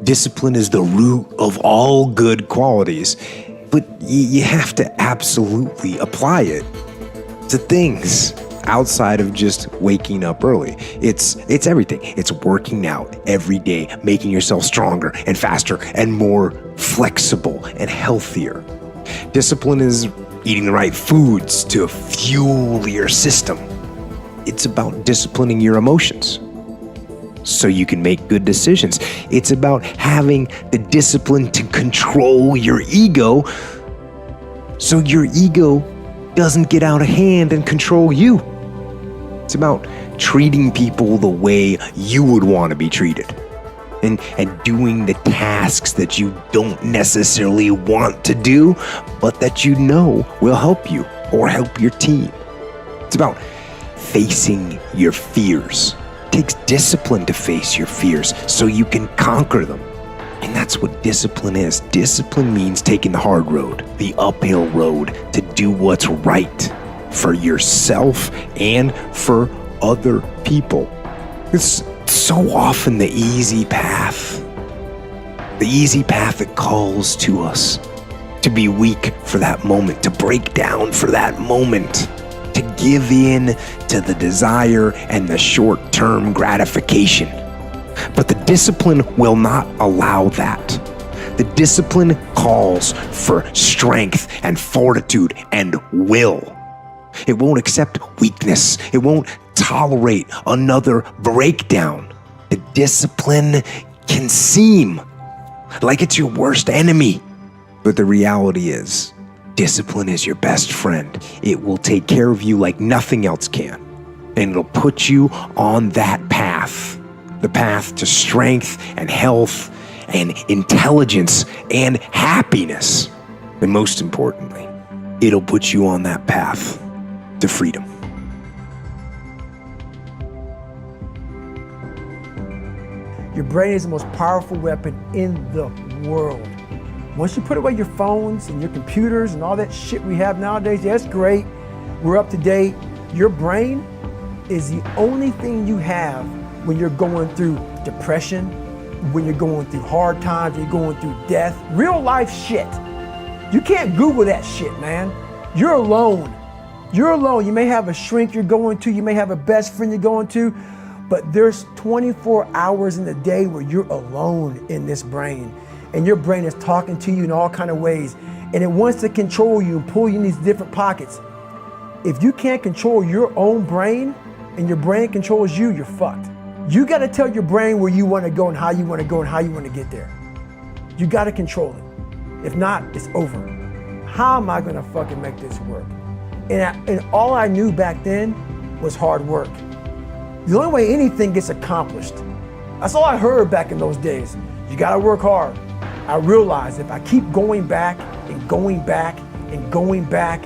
Discipline is the root of all good qualities, but you have to absolutely apply it to things outside of just waking up early. It's everything. It's working out every day, making yourself stronger and faster and more flexible and healthier. Discipline is eating the right foods to fuel your system. It's about disciplining your emotions so you can make good decisions. It's about having the discipline to control your ego so your ego doesn't get out of hand and control you. It's about treating people the way you would want to be treated and doing the tasks that you don't necessarily want to do, but that you know will help you or help your team. It's about facing your fears. It takes discipline to face your fears so you can conquer them. And that's what discipline is. Discipline means taking the hard road, the uphill road, to do what's right for yourself and for other people. It's so often the easy path that calls to us to be weak for that moment, to break down for that moment, to give in to the desire and the short-term gratification. But the discipline will not allow that. The discipline calls for strength and fortitude and will. It won't accept weakness. It won't tolerate another breakdown. The discipline can seem like it's your worst enemy, but the reality is, discipline is your best friend. It will take care of you like nothing else can, and it'll put you on that path, the path to strength and health and intelligence and happiness. And most importantly, it'll put you on that path to freedom. Your brain is the most powerful weapon in the world. Once you put away your phones and your computers and all that shit we have nowadays, yeah, that's great. We're up to date. Your brain is the only thing you have when you're going through depression, when you're going through hard times, you're going through death, real life shit. You can't Google that shit, man. You're alone. You're alone. You may have a shrink you're going to, you may have a best friend you're going to, but there's 24 hours in the day where you're alone in this brain. And your brain is talking to you in all kinds of ways. And it wants to control you and pull you in these different pockets. If you can't control your own brain and your brain controls you, you're fucked. You gotta tell your brain where you wanna go and how you wanna go and how you wanna get there. You gotta control it. If not, it's over. How am I gonna fucking make this work? And all I knew back then was hard work. The only way anything gets accomplished, that's all I heard back in those days. You gotta work hard. I realized if I keep going back and going back and going back,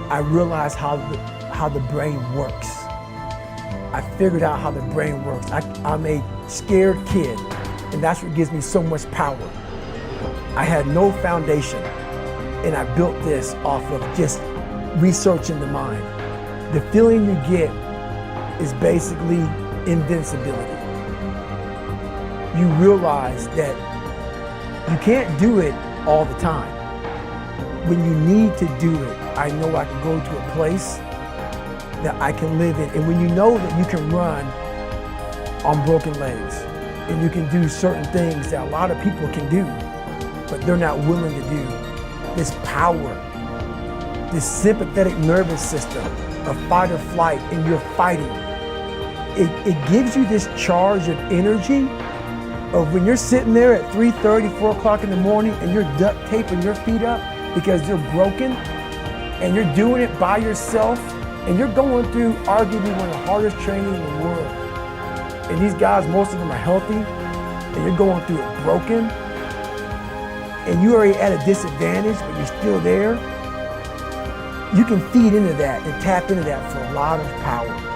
I realized how the brain works. I figured out how the brain works. I'm a scared kid, and that's what gives me so much power. I had no foundation, and I built this off of just researching the mind. The feeling you get is basically invincibility. You realize that you can't do it all the time. When you need to do it, I know I can go to a place that I can live in. And when you know that you can run on broken legs and you can do certain things that a lot of people can do, but they're not willing to do, this power, this sympathetic nervous system of fight or flight, and you're fighting. It gives you this charge of energy of when you're sitting there at 3:30, 4 o'clock in the morning and you're duct taping your feet up because they're broken, and you're doing it by yourself, and you're going through arguably one of the hardest training in the world. And these guys, most of them are healthy, and you're going through it broken, and you're already at a disadvantage, but you're still there. You can feed into that and tap into that for a lot of power.